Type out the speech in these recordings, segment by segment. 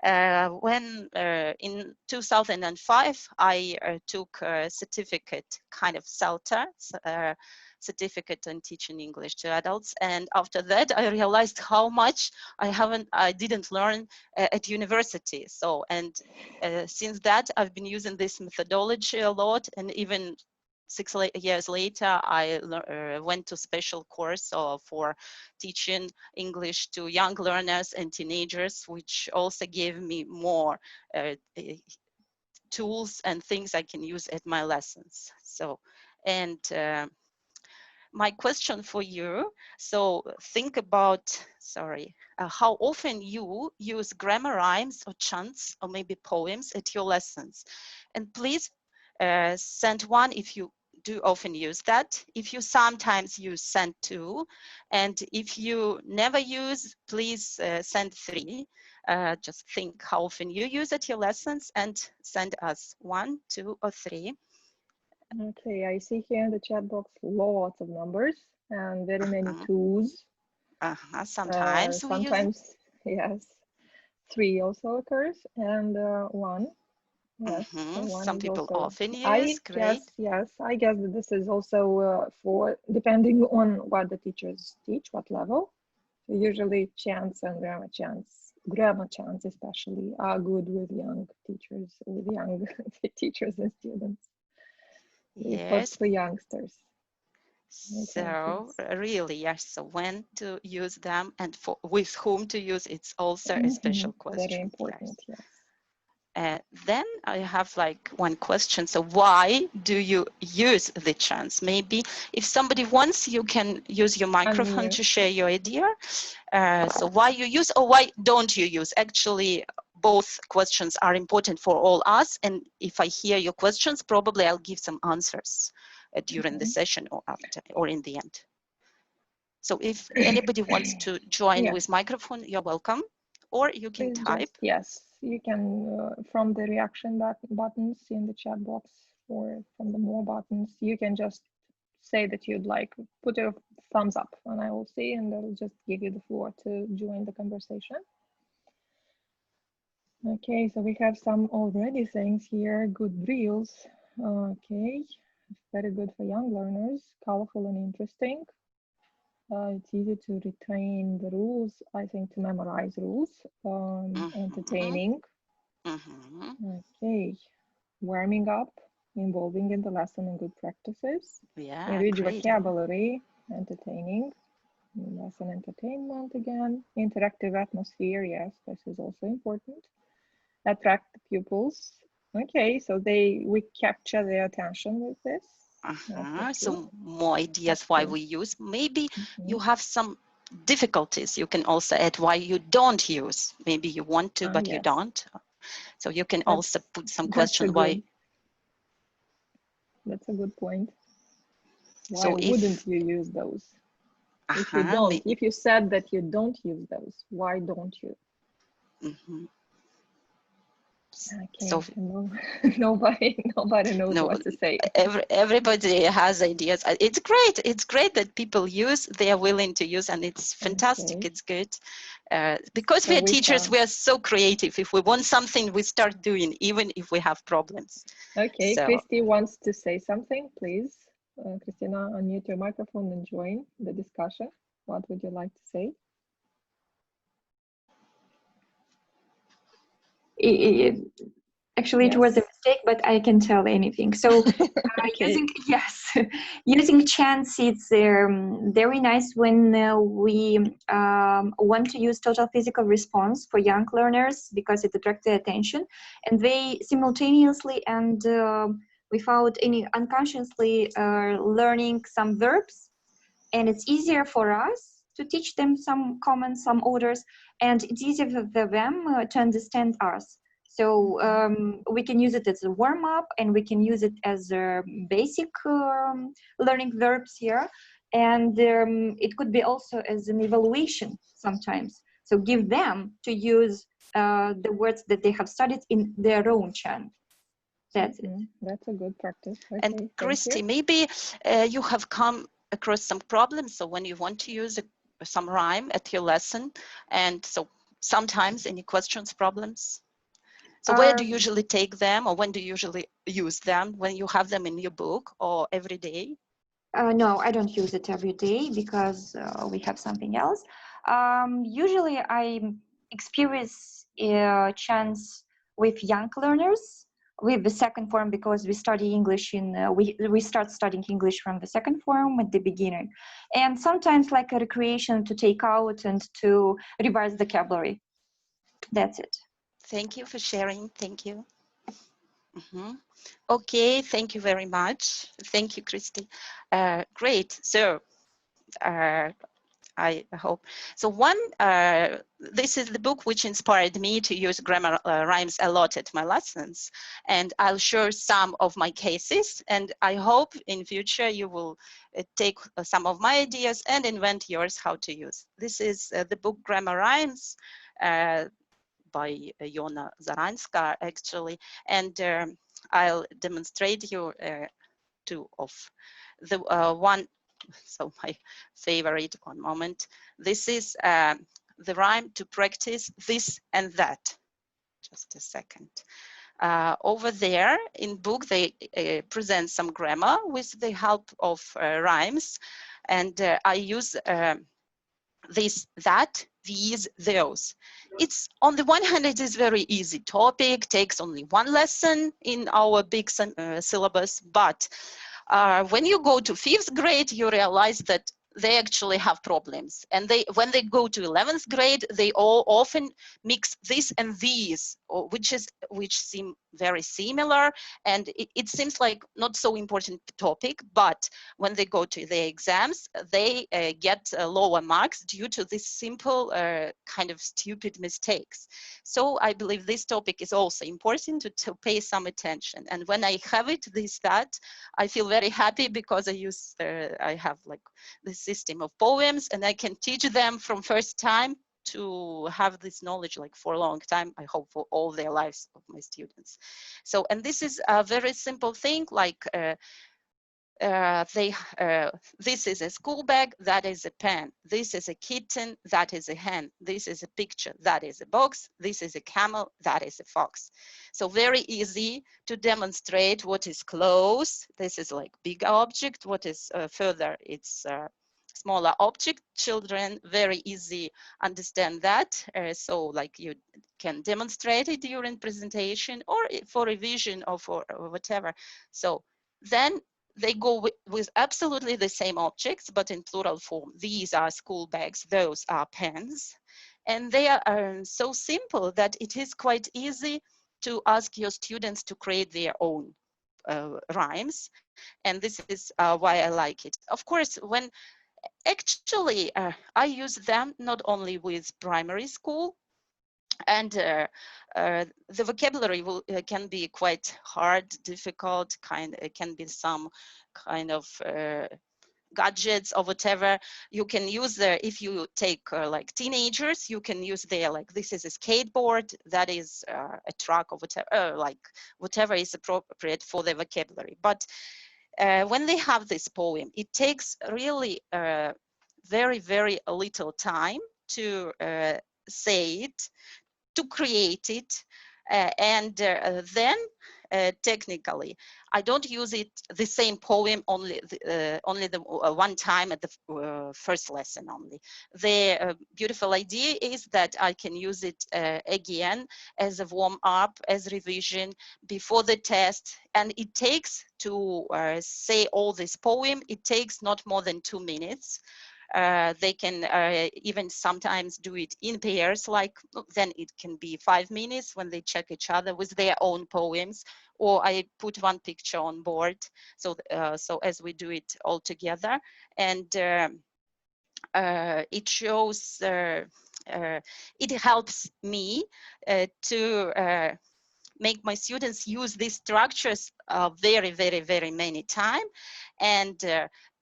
When in 2005, I took a certificate, kind of CELTA, certificate in teaching English to adults, and after that I realized how much I didn't learn at university. So, and since that I've been using this methodology a lot, and even 6 years later I went to special course for teaching English to young learners and teenagers, which also gave me more tools and things I can use at my lessons. So, and my question for you, so think about, how often you use grammar rhymes or chants or maybe poems at your lessons. And please send one if you do often use that. If you sometimes use, send 2. And if you never use, please send 3. Just think how often you use at your lessons and send us 1, 2, or 3. Okay, I see here in the chat box lots of numbers and very many 2s. Sometimes we use it. Yes, 3 also occurs, and 1. Yes, so 1 Some is people also, often use. I guess that this is also for depending on what the teachers teach, what level. So usually chants and grammar chants especially are good with young teachers, with young teachers and students. Yes. For youngsters. So really, yes. So when to use them and with whom to use, it's also a special question. Very important, yes. Then I have like one question. So why do you use the chants? Maybe if somebody wants, you can use your microphone to share your idea. So why you use or why don't you use? Actually, both questions are important for all us. And if I hear your questions, probably I'll give some answers during the session or after or in the end. So if anybody wants to join with microphone, you're welcome, or you can type. Yes, you can from the reaction buttons in the chat box or from the more buttons, you can just say that you'd like, put a thumbs up and I will see, and I'll just give you the floor to join the conversation. Okay, so we have some already things here. Good drills. Okay, very good for young learners, colorful and interesting. It's easy to retain the rules, I think, to memorize rules. Entertaining. Okay, warming up, involving in the lesson and good practices. Enrich vocabulary, entertaining. Lesson entertainment again. Interactive atmosphere, yes, this is also important. Attract the pupils. Okay, so we capture their attention with this. So more ideas why we use. Maybe you have some difficulties. You can also add why you don't use. Maybe you want to, but you don't. So you can also put some question why. That's a good point. Why wouldn't you use those? If you don't, if you said that you don't use those, why don't you? Okay, so nobody knows what to say. Everybody has ideas. It's great that people use, they are willing to use, and it's fantastic. It's good. Because we are teachers, we are so creative. If we want something, we start doing, even if we have problems. Okay, so. Christy wants to say something, please. Christina, unmute your microphone and join the discussion. What would you like to say? Actually, it was a mistake, but I can tell anything. So using chants, it's very nice when we want to use total physical response for young learners, because it attracts their attention, and they simultaneously and without any unconsciously learning some verbs, and it's easier for us to teach them some comments, some orders, and it's easier for them to understand us. So we can use it as a warm-up, and we can use it as a basic learning verbs here. And it could be also as an evaluation sometimes. So give them to use the words that they have studied in their own chant. That's it. That's a good practice. Okay, and Christy, maybe you have come across some problems. So when you want to use some rhyme at your lesson, and so sometimes any questions, problems? So where do you usually take them, or when do you usually use them? When you have them in your book or every day? No, I don't use it every day because we have something else. Usually I experience a chance with young learners with the second form, because we study English in, we start studying English from the second form at the beginning. And sometimes like a recreation to take out and to revise vocabulary. That's it. Thank you for sharing. Thank you. Okay, thank you very much. Thank you, Christy. Great. So I hope. So this is the book which inspired me to use grammar rhymes a lot at my lessons. And I'll share some of my cases. And I hope in future you will take some of my ideas and invent yours how to use. This is the book Grammar Rhymes by Yona Zaranska, actually. And I'll demonstrate you two of the one. So my favorite, one moment. This is the rhyme to practice this and that. Just a second. Over there in book, they present some grammar with the help of rhymes. And I use this, that, these, those. It's on the one hand, it is very easy topic, takes only one lesson in our big syllabus, but when you go to 5th grade, you realize that they actually have problems. And when they go to 11th grade, they all often mix this and these, which seem very similar. And it seems like not so important topic, but when they go to the exams, they get lower marks due to this simple kind of stupid mistakes. So I believe this topic is also important to pay some attention. And when I have it, this, that, I feel very happy because I have like the system of poems, and I can teach them from first time to have this knowledge like for a long time, I hope for all their lives of my students. So, and this is a very simple thing, like this is a school bag, that is a pen. This is a kitten, that is a hen. This is a picture, that is a box. This is a camel, that is a fox. So very easy to demonstrate what is close. This is like big object. What is further, it's smaller object. Children very easy understand that. So like you can demonstrate it during presentation or for revision or for whatever. So then they go with absolutely the same objects, but in plural form. These are school bags, those are pens. And they are so simple that it is quite easy to ask your students to create their own rhymes. And this is why I like it. Of course, when actually I use them not only with primary school, and the vocabulary can be quite hard, difficult, it can be some kind of gadgets or whatever. You can use if you take like teenagers, you can use like this is a skateboard, that is a truck or whatever, like whatever is appropriate for the vocabulary. But when they have this poem, it takes really very, very little time to say it, to create it, and then technically I don't use it the same poem only the one time at the first lesson only. The beautiful idea is that I can use it again as a warm-up, as revision before the test, and it takes to say all this poem, it takes not more than 2 minutes. They can even sometimes do it in pairs, like then it can be 5 minutes when they check each other with their own poems, or I put one picture on board. So, so as we do it all together, and it shows, it helps me to make my students use these structures very, very, very many times, and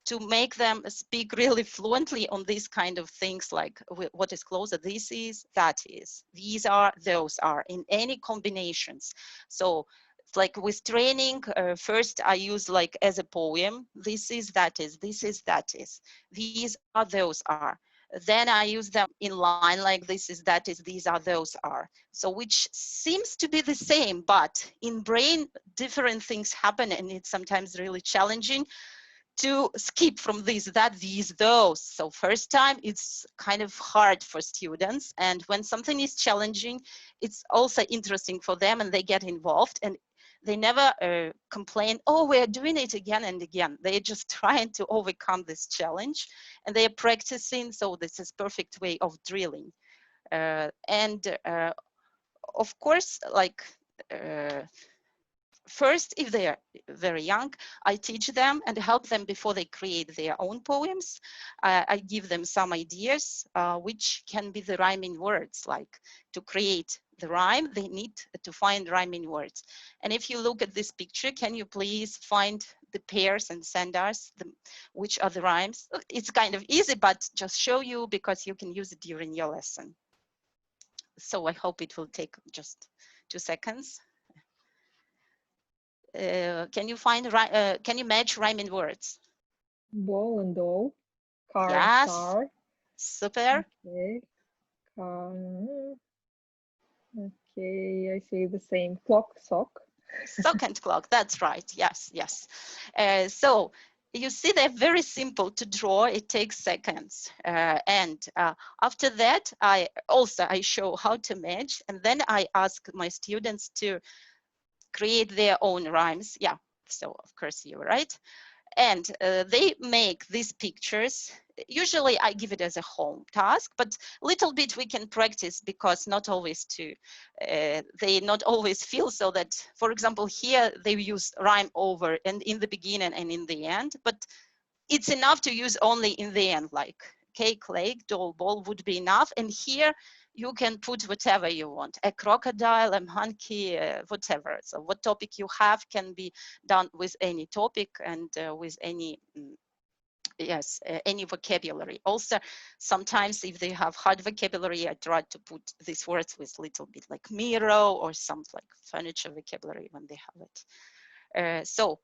to make them speak really fluently on these kind of things, like what is closer, this is, that is, these are, those are, in any combinations. So it's like with training, first I use like as a poem, this is, that is, this is, that is, these are, those are. then I use them in line like this is, that is, these are, those are. So which seems to be the same, but in brain, different things happen, and it's sometimes really challenging to skip from this, that, these, those. So first time it's kind of hard for students, and when something is challenging, it's also interesting for them and they get involved, and they never complain, oh, we're doing it again and again. They're just trying to overcome this challenge, and they are practicing. So this is perfect way of drilling. Of course, like first, if they are very young, I teach them and help them before they create their own poems. I give them some ideas, which can be the rhyming words. Like to create the rhyme, they need to find rhyming words. And if you look at this picture, can you please find the pairs and send us which are the rhymes? It's kind of easy, but just show you because you can use it during your lesson. So I hope it will take just 2 seconds. Can you find, can you match rhyming words? Ball and doll, car Yes. and star. Super. Okay. Okay, I see the same. Clock, sock. Sock and clock, that's right. Yes, yes. So you see they're very simple to draw. It takes seconds. After that, I show how to match, and then I ask my students to create their own rhymes. Yeah, so of course you're right. And they make these pictures. Usually I give it as a home task, but little bit we can practice, because not always they not always feel so that, for example, here they use rhyme over and in the beginning and in the end, but it's enough to use only in the end, like cake, lake, doll, ball would be enough. And here you can put whatever you want, a crocodile, a monkey, whatever. So what topic you have can be done with any topic and with any, yes, any vocabulary. Also, sometimes if they have hard vocabulary, I try to put these words with little bit like mirror or some like furniture vocabulary when they have it. So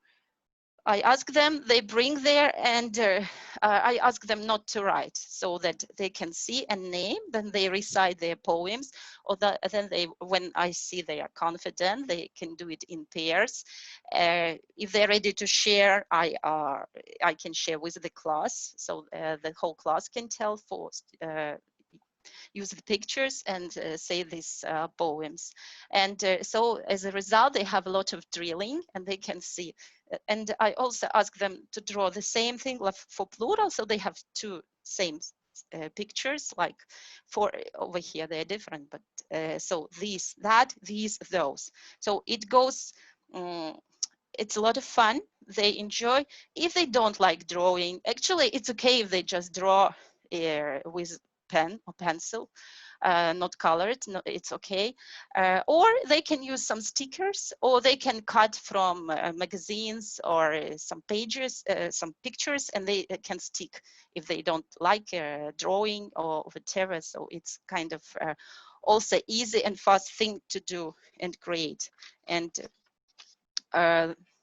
I ask them, they bring there, and I ask them not to write, so that they can see a name, then they recite their poems, or then when I see they are confident, they can do it in pairs. If they're ready to share, I can share with the class, so the whole class can tell for use the pictures and say these poems. And so as a result, they have a lot of drilling and they can see. And I also ask them to draw the same thing for plural, so they have two same pictures, like for over here they're different, but so these, that, these, those. So it goes, it's a lot of fun. They enjoy. If they don't like drawing, actually it's okay if they just draw with pen or pencil, not colored, no, it's okay. Or they can use some stickers, or they can cut from magazines or some pages, some pictures, and they can stick if they don't like drawing or whatever. So it's kind of also easy and fast thing to do and create. And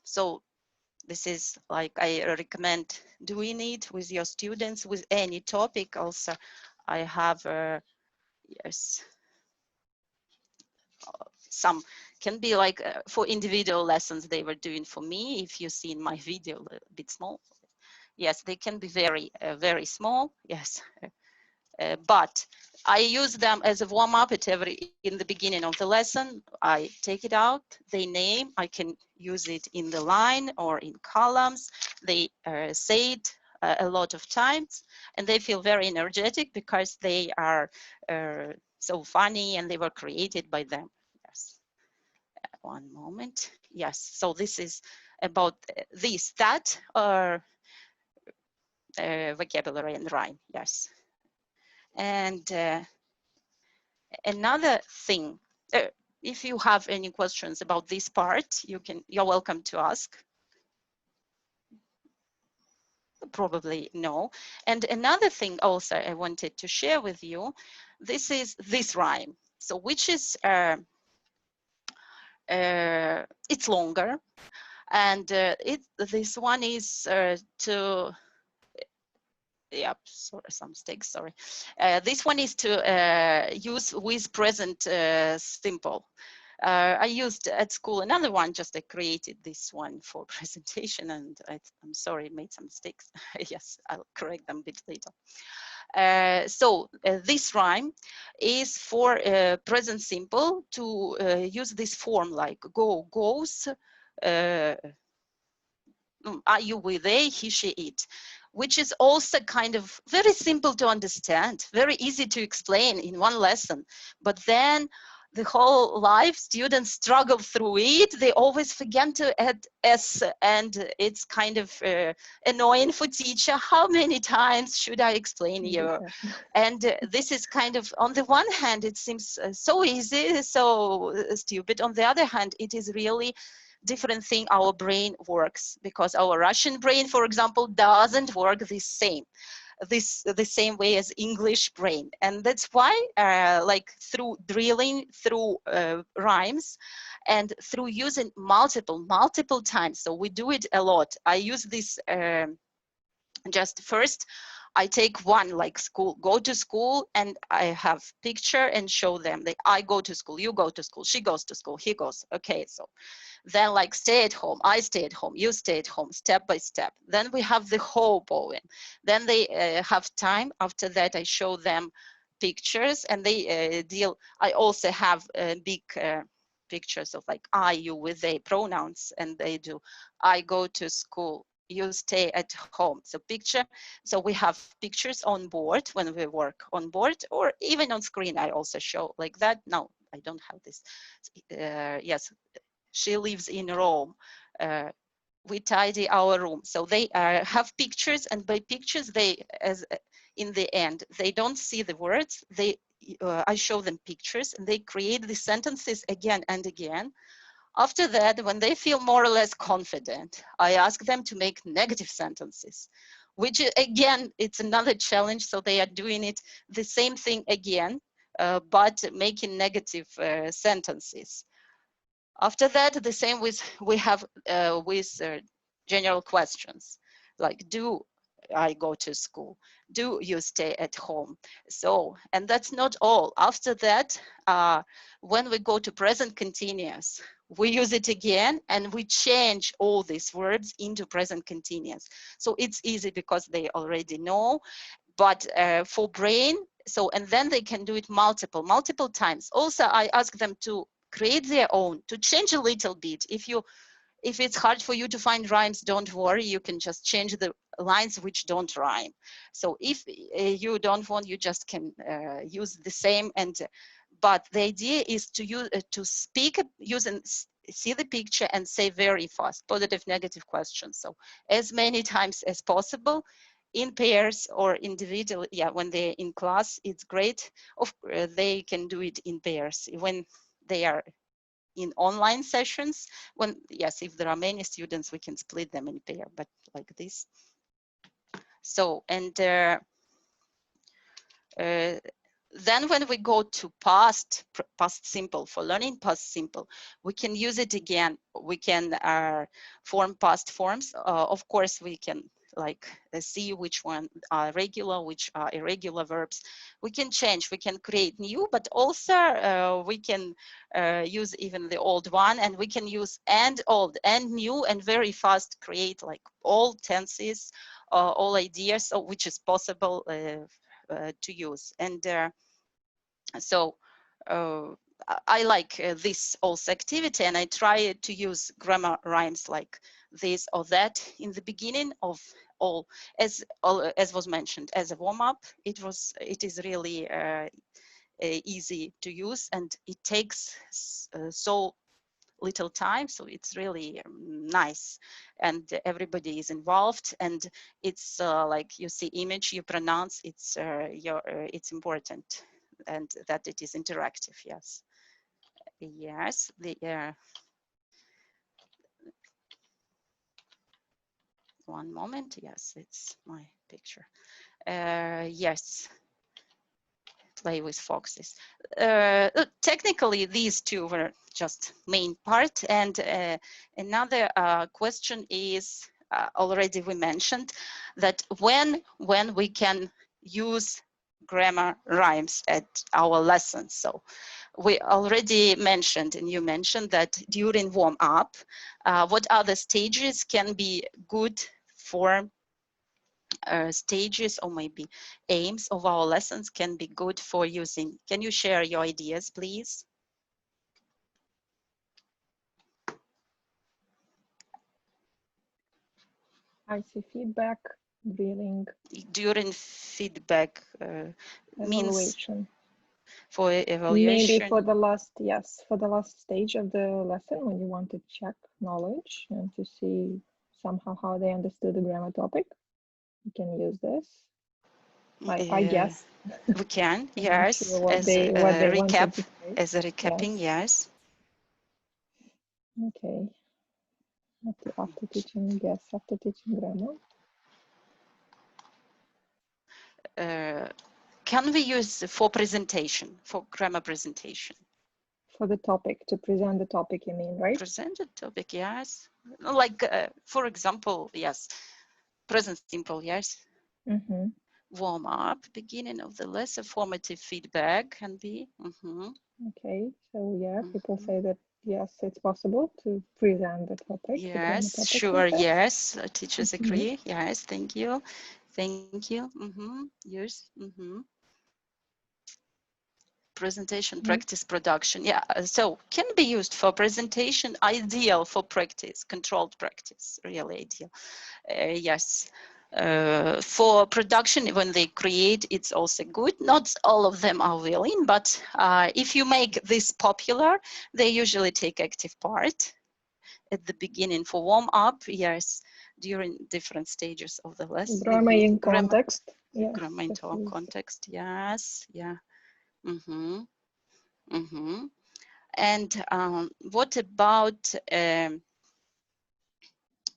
so this is like, I recommend doing it with your students with any topic. Also, I have yes, some can be like for individual lessons they were doing for me. If you see in my video, a bit small. Yes, they can be very, very small. Yes. But I use them as a warm-up in the beginning of the lesson. I take it out, they name, I can use it in the line or in columns. They say it a lot of times, and they feel very energetic because they are so funny and they were created by them. Yes. One moment. Yes, so this is about this, that, or vocabulary and rhyme. Yes. And another thing, if you have any questions about this part, you're welcome to ask. Probably no. And another thing also I wanted to share with you, this is this rhyme. So which is, it's longer, and this one is to Yep, sorry, some mistakes, sorry. This one is to use with present simple. I used at school another one, just I created this one for presentation, and I'm sorry, made some mistakes. Yes, I'll correct them a bit later. So this rhyme is for present simple to use this form like go, goes, are you with they, he, she, it, which is also kind of very simple to understand, very easy to explain in one lesson. But then the whole life students struggle through it. They always forget to add s, and it's kind of annoying for teacher. How many times should I explain you? And this is kind of, on the one hand, it seems so easy, so stupid. On the other hand, it is really different thing our brain works, because our Russian brain, for example, doesn't work the same way as English brain. And that's why like through drilling, through rhymes, and through using multiple times, so we do it a lot. I use this just first I take one, like school, go to school, and I have picture and show them that I go to school, you go to school, she goes to school, he goes. Okay, so then like stay at home, I stay at home, you stay at home, step by step. Then we have the whole poem. Then they have time. After that, I show them pictures, and they deal. I also have big pictures of like I, you with they pronouns, and they do I go to school, you stay at home. So picture. So we have pictures on board when we work on board, or even on screen. I also show like that. No, I don't have this. Yes. She lives in Rome. We tidy our room. So they have pictures, and by pictures, they, as in the end, they don't see the words. They, I show them pictures, and they create the sentences again and again. After that, when they feel more or less confident, I ask them to make negative sentences, which again, it's another challenge. So they are doing it the same thing again, but making negative sentences. After that, the same with we have with general questions like, do I go to school? Do you stay at home? So, and that's not all. After that, when we go to present continuous, we use it again, and we change all these words into present continuous. So it's easy because they already know, but for brain, so, and then they can do it multiple times. Also, I ask them to create their own, to change a little bit. If it's hard for you to find rhymes, don't worry, you can just change the lines which don't rhyme. So if you don't want, you just can use the same. And but the idea is to use to speak using, see the picture and say very fast positive negative questions, so as many times as possible, in pairs or individually. Yeah, when they're in class, it's great. They can do it in pairs when they are in online sessions. When, yes, if there are many students, we can split them in pair, but like this. So, and then when we go to past simple, for learning past simple, we can use it again. We can form past forms. Of course, we can like see which one are regular, which are irregular verbs. We can change, we can create new, but also we can use even the old one, and we can use and old and new, and very fast create like all tenses, all ideas, so which is possible to use. And so I like this also activity, and I try to use grammar rhymes like this or that in the beginning of all, as was mentioned, as a warm-up. It is really easy to use, and it takes so little time, so it's really nice, and everybody is involved, and it's like you see image, you pronounce, it's it's important, and that it is interactive. Yes, yes, the one moment. Yes, it's my picture. Yes, play with foxes. Technically, these two were just main part, and another question is already we mentioned that when we can use grammar rhymes at our lessons. So we already mentioned, and you mentioned that during warm up, what other stages can be good for stages or maybe aims of our lessons can be good for using. Can you share your ideas, please? I see feedback, drilling. During feedback means for evaluation. Maybe for the last, yes, for the last stage of the lesson when you want to check knowledge and to see somehow how they understood the grammar topic. You can use this. I guess. We can, yes, sure as a recap, as a recapping, yes. Okay. After teaching, yes, after teaching grammar. Can we use for presentation, for grammar presentation? For the topic, to present the topic, you mean, right? Present the topic, yes. Like, for example, yes, present simple, yes. Mm-hmm. Warm up, beginning of the lesson, formative feedback can be. Okay, so yeah, people say that yes, it's possible to present the topic. Yes, the sure, yes, teachers agree. Yes, thank you. Thank you. Yes. Presentation, practice, production. Yeah, so can be used for presentation, ideal for practice, controlled practice, really ideal. Yes. For production, when they create, it's also good. Not all of them are willing, but if you make this popular, they usually take active part at the beginning for warm up. Yes, during different stages of the lesson. Grammar in context. Yes. Grammar into our context. Yes. Yeah. And what about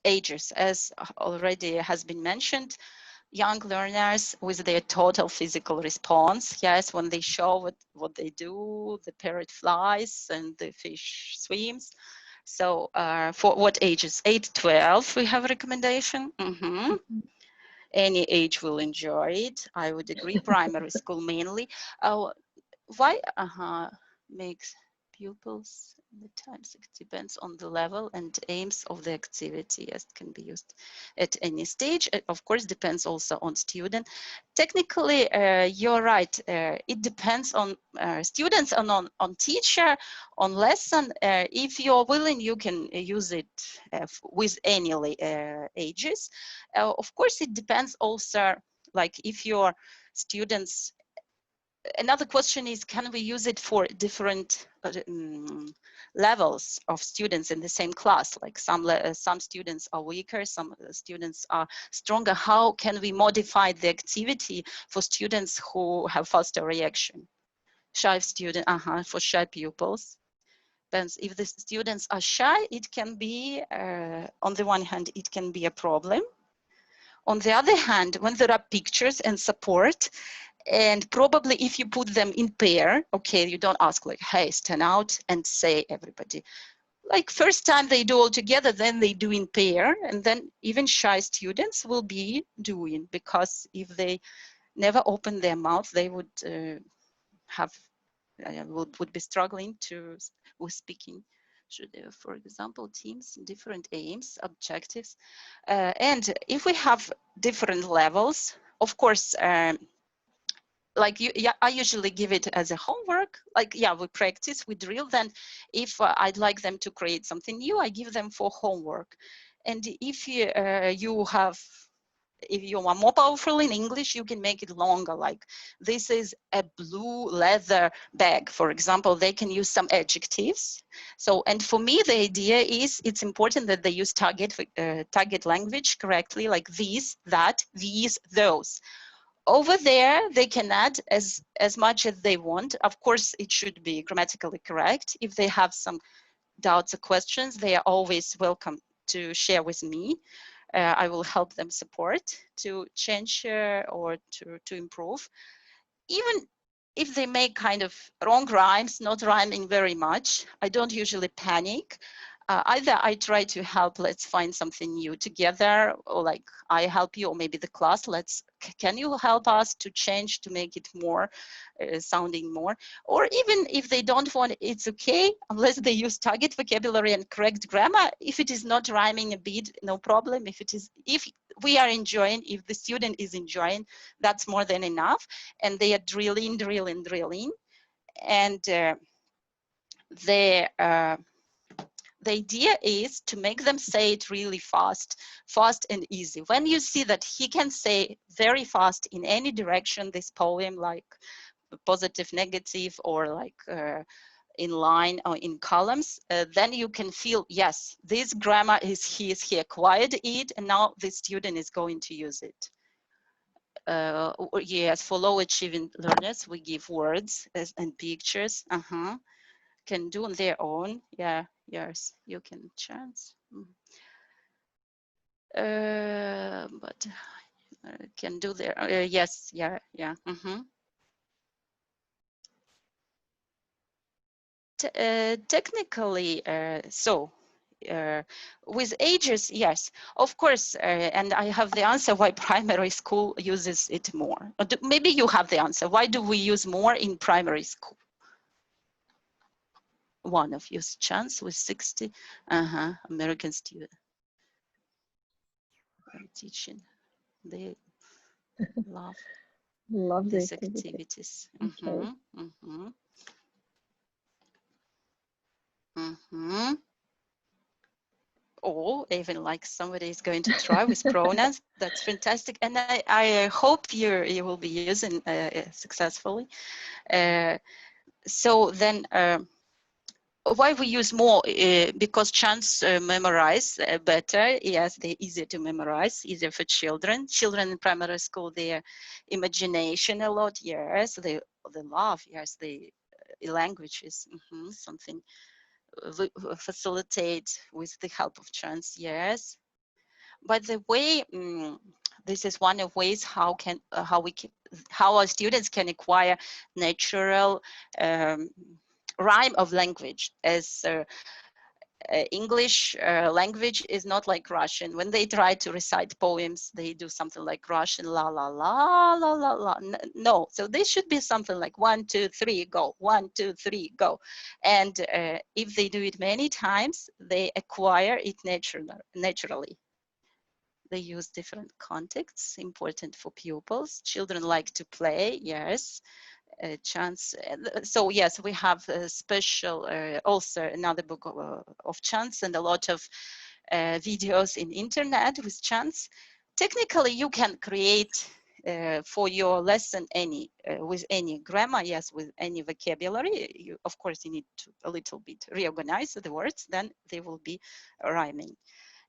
ages? As already has been mentioned, young learners with their total physical response. Yes, when they show what they do, the parrot flies and the fish swims. So for what ages? 8 to 12, we have a recommendation. Any age will enjoy it. I would agree. Primary school mainly. Why makes pupils the times? It depends on the level and aims of the activity. Yes, it can be used at any stage. It, of course, depends also on student. Technically, you're right. It depends on students and on teacher, on lesson. If you're willing, you can use it with any ages. Of course, it depends also, like if your students. Another question is, can we use it for different levels of students in the same class? Like some students are weaker, some students are stronger. How can we modify the activity for students who have faster reaction? Shy student, for shy pupils. Depends. If the students are shy, it can be, on the one hand, it can be a problem. On the other hand, when there are pictures and support, and probably if you put them in pair, okay, you don't ask like, hey, stand out and say everybody. Like first time they do all together, then they do in pair, and then even shy students will be doing, because if they never open their mouth, they would would be struggling with speaking. For example, teams, different aims, objectives. And if we have different levels, of course, like I usually give it as a homework. Like, yeah, we practice, we drill. Then if I'd like them to create something new, I give them for homework. And if if you are more powerful in English, you can make it longer. Like, this is a blue leather bag, for example. They can use some adjectives. So, and for me, the idea is it's important that they use target language correctly, like these, that, these, those. Over there, they can add as much as they want. Of course, it should be grammatically correct. If they have some doubts or questions, they are always welcome to share with me. I will help them support to change or to improve. Even if they make kind of wrong rhymes, not rhyming very much, I don't usually panic. either I try to help, let's find something new together, or like I help you, or maybe the class, can you help us to change, to make it more sounding more, or even if they don't want, it's okay, unless they use target vocabulary and correct grammar. If it is not rhyming a bit, no problem. If we are enjoying, if the student is enjoying, that's more than enough. And they are drilling. And the idea is to make them say it really fast and easy. When you see that he can say very fast in any direction this poem, like positive, negative, or like in line or in columns, then you can feel, yes, this grammar he acquired it, and now the student is going to use it. Yes, for low achieving learners, we give words and pictures. Can do on their own. Yeah, yes, you can chance. But can do their, yes, yeah. Technically, with ages, yes, of course, and I have the answer why primary school uses it more. Maybe you have the answer. Why do we use more in primary school? One of you's chance with 60 American student teaching. They love these activities. Or even like somebody is going to try with pronouns. That's fantastic, and I hope you will be using successfully. So then. Why we use more? Because chants memorize better. Yes, they're easier to memorize, easier for children. Children in primary school, their imagination a lot. Yes, they love. Yes, the languages. Something facilitate with the help of chants. Yes. By the way, this is one of ways how our students can acquire natural rhyme of language, as English language is not like Russian. When they try to recite poems, they do something like Russian, la la la la la la. No, so they should be something like 1, 2, 3, go. 1, 2, 3, go. And if they do it many times, they acquire it naturally. They use different contexts, important for pupils. Children like to play, yes. Chants. So yes, we have a special, also another book of chants, and a lot of videos in internet with chants. Technically, you can create for your lesson with any grammar, yes, with any vocabulary. Of course, you need to a little bit reorganize the words, then they will be rhyming.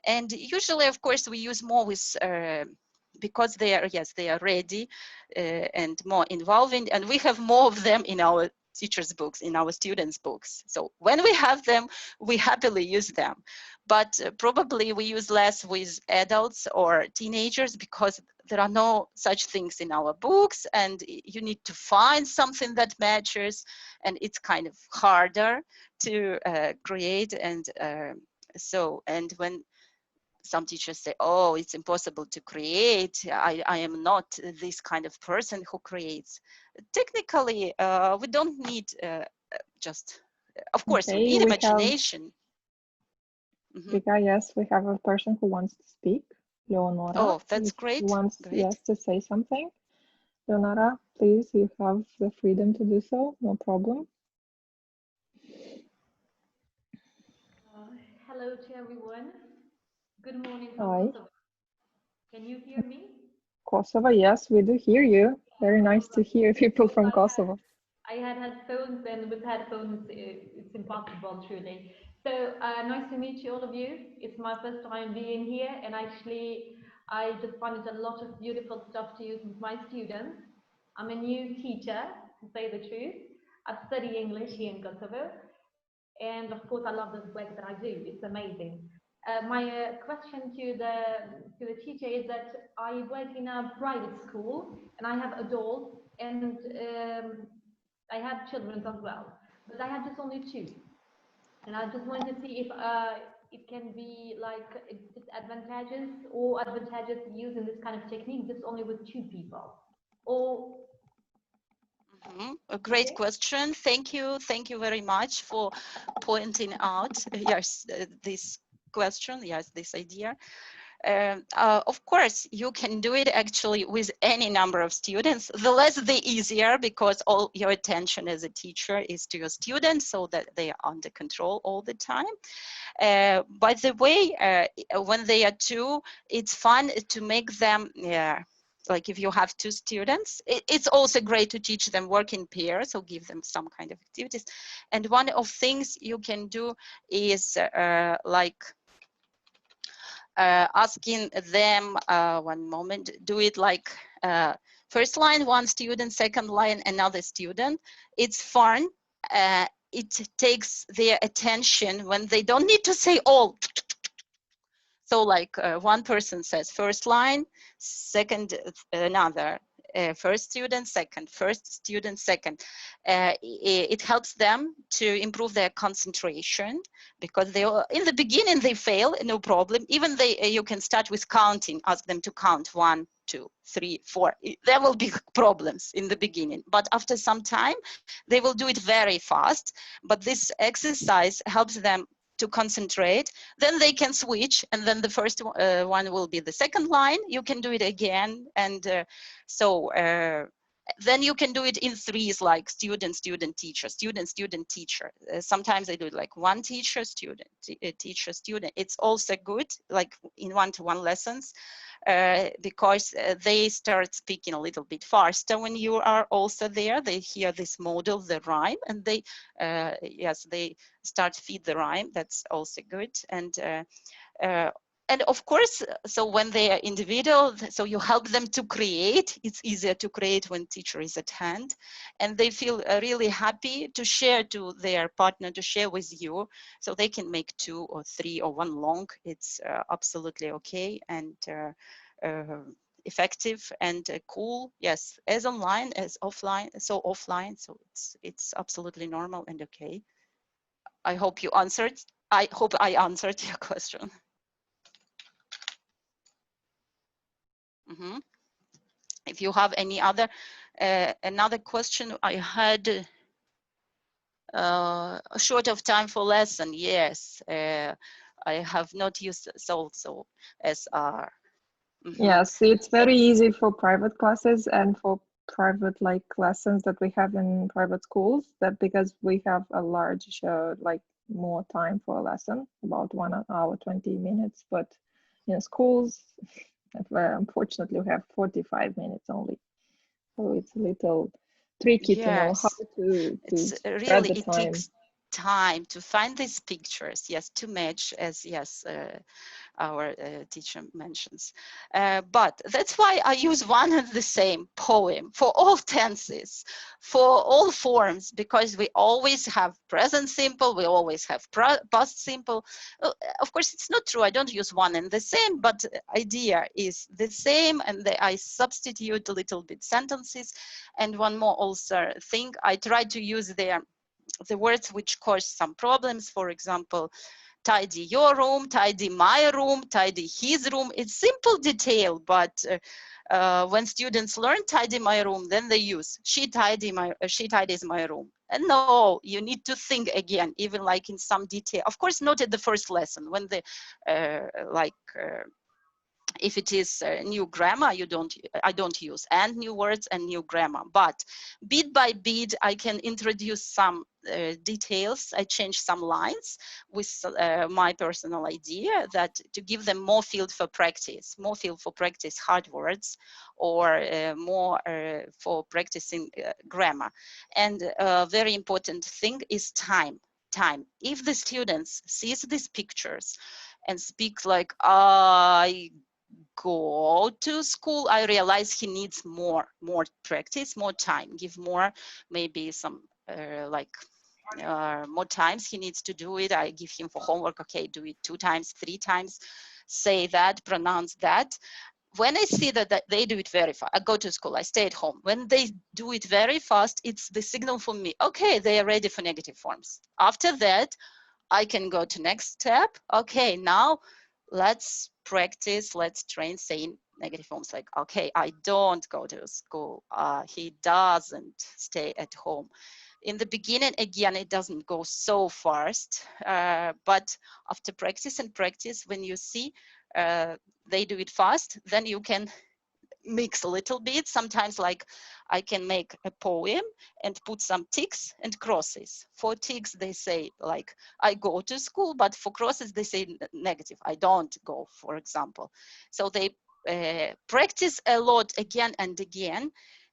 And usually, of course, we use more with because they are ready and more involving, and we have more of them in our teachers' books, in our students' books. So when we have them, we happily use them. But probably we use less with adults or teenagers, because there are no such things in our books, and you need to find something that matches, and it's kind of harder to create. And and when some teachers say, oh, it's impossible to create, I am not this kind of person who creates. Technically, we don't need just, of course, we need imagination. Vika, yes, we have a person who wants to speak. Leonora. Oh, that's great. Wants, yes, to say something. Leonora, please, you have the freedom to do so, no problem. Hello to everyone. Good morning from Kosovo. Can you hear me? Kosovo, yes, we do hear you. Very nice to hear people from Kosovo. I had headphones, and with headphones, it's impossible, truly. So nice to meet you, all of you. It's my first time being here, and actually, I just find it a lot of beautiful stuff to use with my students. I'm a new teacher, to say the truth. I study English here in Kosovo, and of course, I love the work that I do. It's amazing. My question to the teacher is that I work in a private school, and I have adults, and I have children as well, but I have just only two. And I just want to see if it can be like disadvantageous or advantageous using this kind of technique just only with 2 people. Or a great question. Thank you very much for pointing out yes this question, yes, this idea. Of course, you can do it actually with any number of students. The less, the easier, because all your attention as a teacher is to your students, so that they are under control all the time. By the way, when they are 2, it's fun to make them, like if you have 2 students, it's also great to teach them work in pairs or give them some kind of activities. And one of things you can do is like asking them, one moment, do it like first line 1 student, second line another student. It's fun. It takes their attention when they don't need to say all. So like one person says first line, second another, first student, second, first student, second. It helps them to improve their concentration, because they in the beginning they fail, no problem. Even you can start with counting, ask them to count 1, 2, 3, 4. There will be problems in the beginning, but after some time they will do it very fast. But this exercise helps them to concentrate. Then they can switch, and then the first one will be the second line. You can do it again, and then you can do it in 3s, like student, student, teacher, student, student, teacher. Sometimes I do it like 1 teacher, student, teacher, student. It's also good, like in 1-to-1 lessons, because they start speaking a little bit faster when you are also there. They hear this model, the rhyme, and they, yes, they start feed the rhyme. That's also good. And of course, so when they are individual, so you help them to create. It's easier to create when teacher is at hand, and they feel really happy to share to their partner, to share with you. So they can make 2 or 3 or 1 long. It's absolutely okay, and effective and cool. Yes, as online as offline. So offline. So it's absolutely normal and okay. I hope you answered. I hope I answered your question. Mm-hmm. If you have any other another question, I had a short of time for lesson. Yes, I have not used also SR. Mm-hmm. Yes, it's very easy for private classes and for private like lessons that we have in private schools, that because we have a large like more time for a lesson, about 1 hour 20 minutes, but in schools unfortunately we have 45 minutes only, so it's a little tricky to know how to spread really the time. It takes time to find these pictures, yes, to match, as yes our teacher mentions. But that's why I use one and the same poem for all tenses, for all forms, because we always have present simple, we always have past simple. Of course, it's not true, I don't use one and the same, but idea is the same, and I substitute a little bit sentences. And one more also thing, I try to use the words which cause some problems. For example, tidy your room, tidy my room, tidy his room. It's simple detail, but when students learn tidy my room, then they use she tidies my room. And no, you need to think again, even like in some detail. Of course, not at the first lesson when the if it is new grammar, I don't use and new words and new grammar, but bit by bit I can introduce some details. I change some lines with my personal idea, that to give them more field for practice hard words, or more for practicing grammar. And a very important thing is time. If the students sees these pictures and speak like, I go to school, I realize he needs more practice, more time, give more, maybe some more times he needs to do it. I give him for homework, okay, do it 2 times, 3 times, say that, pronounce that. When I see that they do it very fast, I go to school, I stay at home. When they do it very fast, it's the signal for me, okay, they are ready for negative forms. After that, I can go to next step. Okay, now let's practice, let's train saying negative forms like, okay, I don't go to school. He doesn't stay at home. In the beginning, again, it doesn't go so fast, but after practice and practice, when you see they do it fast, then you can mix a little bit. Sometimes like I can make a poem and put some ticks and crosses. For ticks, they say like, I go to school, but for crosses, they say negative, I don't go, for example. So they practice a lot again and again.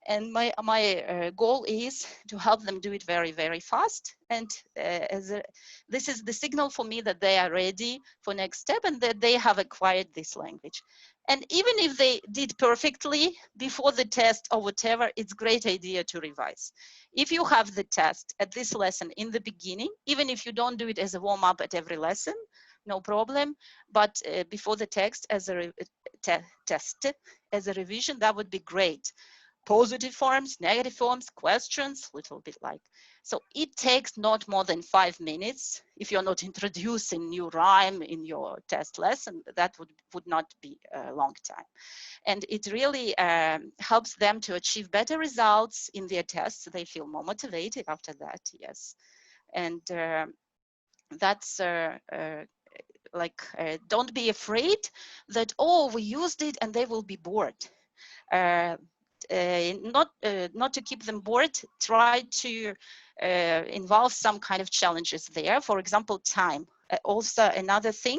And my goal is to help them do it very, very fast. And this is the signal for me that they are ready for next step and that they have acquired this language. And even if they did perfectly before the test or whatever, it's a great idea to revise. If you have the test at this lesson in the beginning, even if you don't do it as a warm-up at every lesson, no problem. But before the text as a test, as a revision, that would be great. Positive forms, negative forms, questions, little bit like. So it takes not more than 5 minutes. If you're not introducing new rhyme in your test lesson, that would not be a long time. And it really helps them to achieve better results in their tests. They feel more motivated after that, yes. And that's don't be afraid that, oh, we used it and they will be bored. Not to keep them bored, try to involve some kind of challenges there. For example, time. Also another thing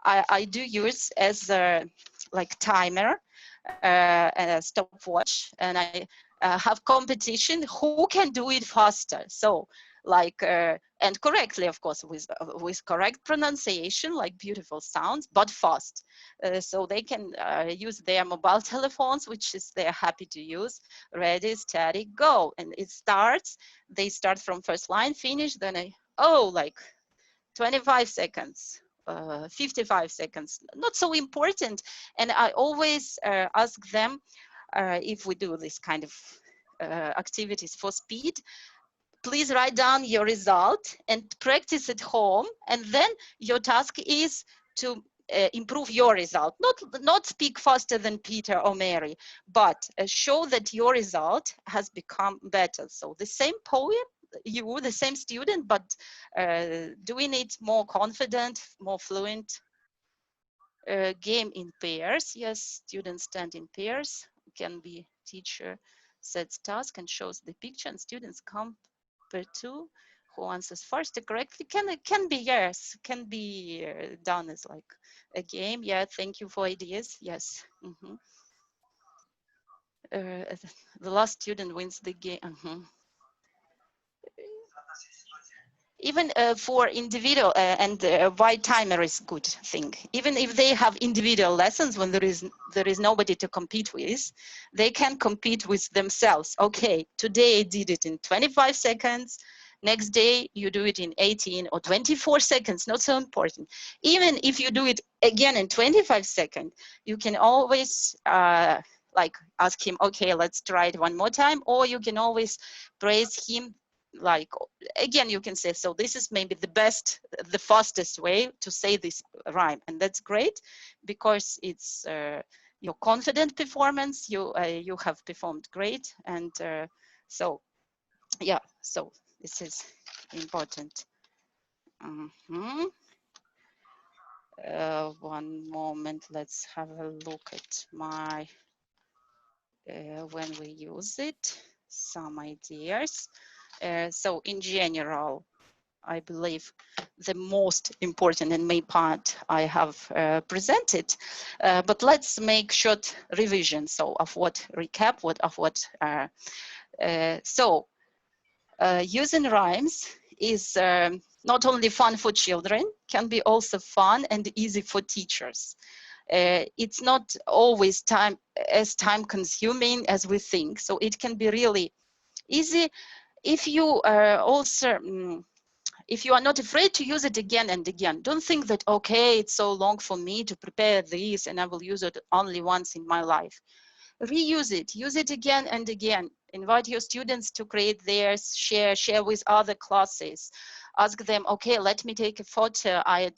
I do use as a like timer, a stopwatch, and I have competition who can do it faster. So like and correctly, of course, with correct pronunciation, like beautiful sounds, but fast. So they can use their mobile telephones, which is they're happy to use. Ready, steady, go. And it starts, they start from first line, finish, then like 25 seconds, 55 seconds, not so important. And I always ask them if we do this kind of activities for speed, please write down your result and practice at home. And then your task is to improve your result. Not speak faster than Peter or Mary, but show that your result has become better. So the same poem, you, the same student, but doing it more confident, more fluent. Game in pairs. Yes, students stand in pairs. Can be teacher sets task and shows the picture, and students come per two. Who answers first correctly? Can be, yes, can be done as like a game. Yeah, thank you for ideas. Yes. Mm-hmm. The last student wins the game. Mm-hmm. Even for individual and why timer is good thing. Even if they have individual lessons when there is nobody to compete with, they can compete with themselves. Okay, today I did it in 25 seconds. Next day you do it in 18 or 24 seconds, not so important. Even if you do it again in 25 seconds, you can always like ask him, okay, let's try it one more time, or you can always praise him. Like, again, you can say, so this is maybe the fastest way to say this rhyme. And that's great because it's your confident performance. You have performed great. And so, yeah, so this is important. Mm-hmm. One moment, let's have a look at my, when we use it, some ideas. So in general, I believe the most important and main part I have presented, but let's make short revision. So of what recap, using rhymes is not only fun for children, can be also fun and easy for teachers. It's not always time consuming as we think. So it can be really easy if you if you are not afraid to use it again and again. Don't think that, okay, it's so long for me to prepare this and I will use it only once in my life. Reuse it, use it again and again. Invite your students to create theirs, share with other classes. Ask them, okay, let me take a photo I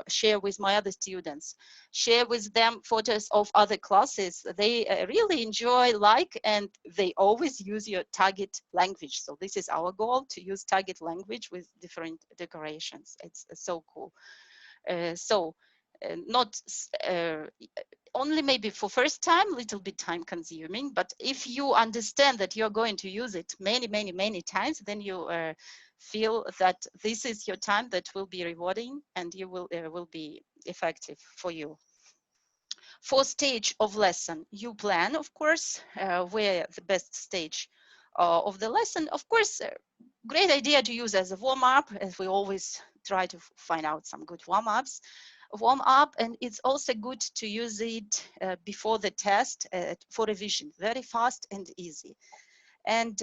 share with my other students. Share with them photos of other classes. They really enjoy, like, and they always use your target language. So this is our goal, to use target language with different decorations. It's so cool. Not only maybe for first time, little bit time consuming, but if you understand that you're going to use it many times, then you feel that this is your time that will be rewarding, and you will be effective for you. For stage of lesson, you plan, of course, where the best stage of the lesson. Of course, great idea to use as a warm-up, as we always try to find out some good warm-up, and it's also good to use it before the test for revision, very fast and easy. And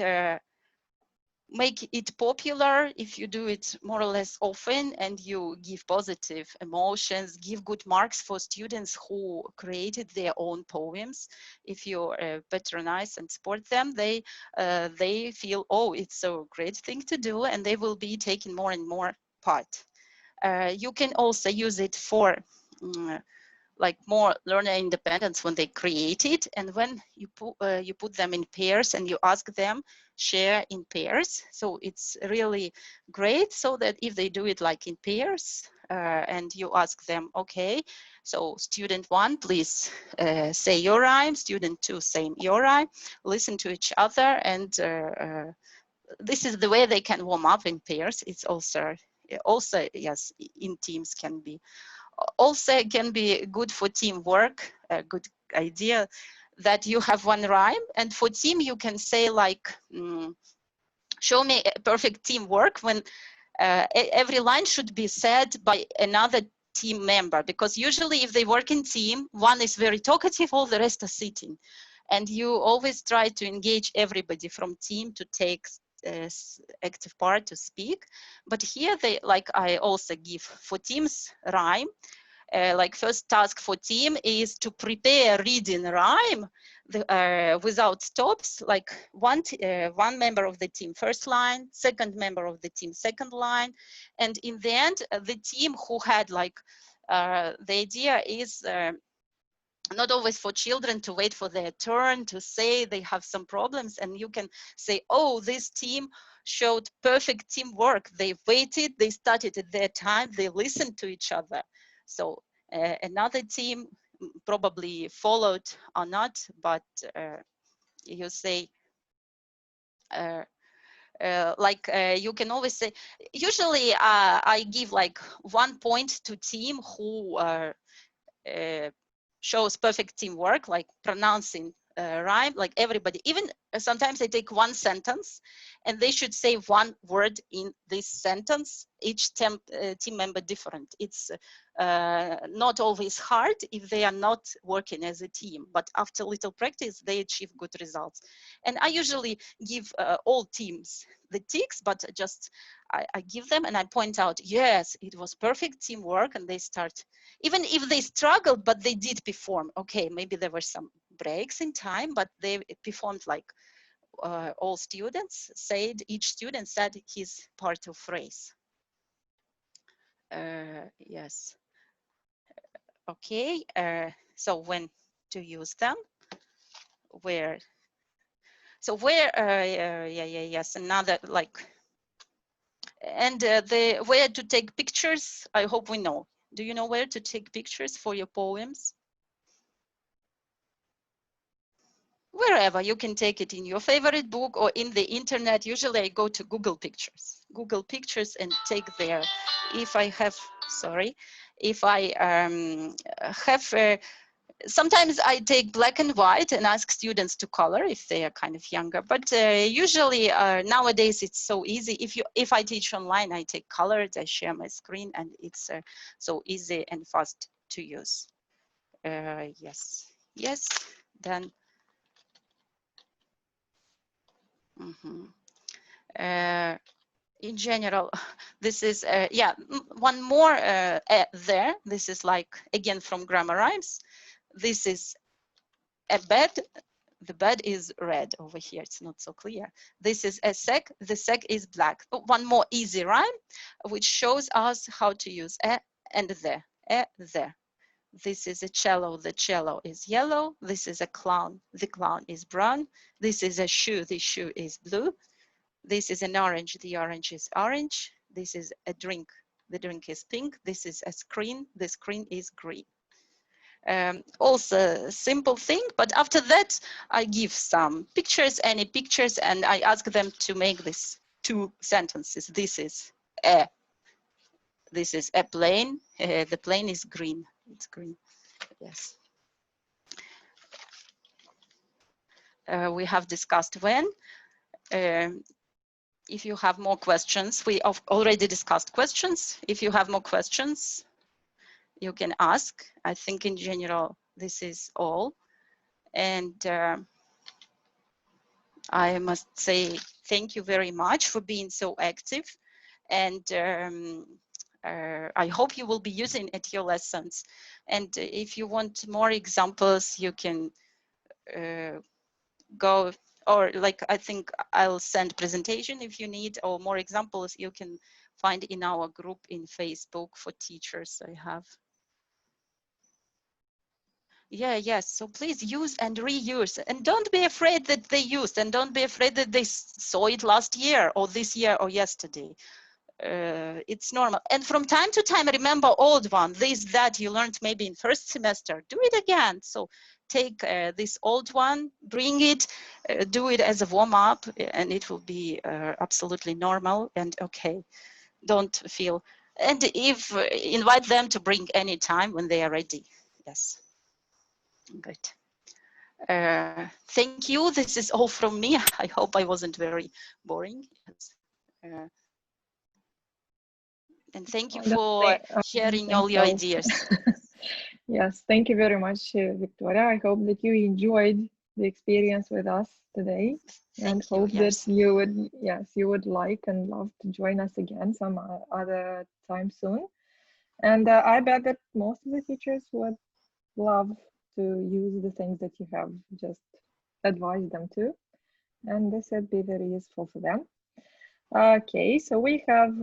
make it popular if you do it more or less often, and you give positive emotions, give good marks for students who created their own poems. If you patronize and support them, they feel, oh, it's a great thing to do, and they will be taking more and more part. You can also use it for like more learner independence when they create it, and when you put them in pairs and you ask them share in pairs. So it's really great, so that if they do it like in pairs and you ask them, okay, so student 1, please say your rhyme, student 2, say your rhyme, listen to each other, and this is the way they can warm up in pairs. It's also yes, in teams can be also can be good for teamwork. A good idea that you have one rhyme, and for team you can say like, show me perfect teamwork, when every line should be said by another team member, because usually if they work in team, one is very talkative, all the rest are sitting, and you always try to engage everybody from team to take active part to speak. But here they, like I also give for teams rhyme, like first task for team is to prepare reading rhyme without stops, like one member of the team first line, second member of the team second line, and in the end the team who had like the idea is not always for children to wait for their turn to say they have some problems, and you can say, oh, this team showed perfect teamwork, they waited, they started at their time, they listened to each other. So another team probably followed or not, but you say you can always say, usually I give like 1 point to team who shows perfect teamwork, like pronouncing rhyme, like everybody. Even sometimes they take one sentence and they should say one word in this sentence, each team member different. It's not always hard if they are not working as a team, but after little practice they achieve good results. And I usually give all teams the ticks, but just I give them and I point out, yes, it was perfect teamwork, and they start, even if they struggled, but they did perform. Okay, maybe there were some breaks in time, but they performed like all students said, each student said his part of phrase. Yes. Okay, so when to use them, where, so where, yes, another like, and the where to take pictures, I hope we know. Do you know where to take pictures for your poems? Wherever. You can take it in your favorite book or in the internet. Usually I go to Google Pictures and take there. If I have, sorry, if I have, sometimes I take black and white and ask students to color if they are kind of younger, but usually nowadays it's so easy. If I teach online, I take colored, I share my screen, and it's so easy and fast to use. Yes, then. In general, this is yeah, one more there. This is like, again, from Grammar Rhymes. This is a bed, The bed is red over here. It's not so clear. This is a sec. The sec is black. One more easy rhyme, which shows us how to use a and the. A, the. This is a cello. The cello is yellow. This is a clown. The clown is brown. This is a shoe. The shoe is blue. This is an orange. The orange is orange. This is a drink. The drink is pink. This is a screen. The screen is green. Also a simple thing, but after that I give some pictures, any pictures, and I ask them to make this 2 sentences. This is a plane. The plane is green. It's green. Yes. We have discussed when. If you have more questions, we have already discussed questions. If you have more questions, you can ask. I think in general, this is all. And I must say thank you very much for being so active. And I hope you will be using at your lessons. And if you want more examples, you can go, or like, I think I'll send presentation if you need, or more examples you can find in our group in Facebook for teachers I have. Yeah, yes. So please use and reuse, and don't be afraid that they used, and don't be afraid that they saw it last year or this year or yesterday. It's normal. And from time to time, remember old one, this, that you learned maybe in first semester, do it again. So take this old one, bring it, do it as a warm up, and it will be absolutely normal and okay. Don't feel, and if invite them to bring any time when they are ready. Yes. Good. Thank you. This is all from me. I hope I wasn't very boring. Yes. And thank you for sharing all your ideas. Yes, thank you very much, Victoria. I hope that you enjoyed the experience with us today, and hope that you would, yes, you would like and love to join us again some other time soon. And I bet that most of the teachers would love to use the things that you have just advised them to, and this would be very useful for them. Okay, so we have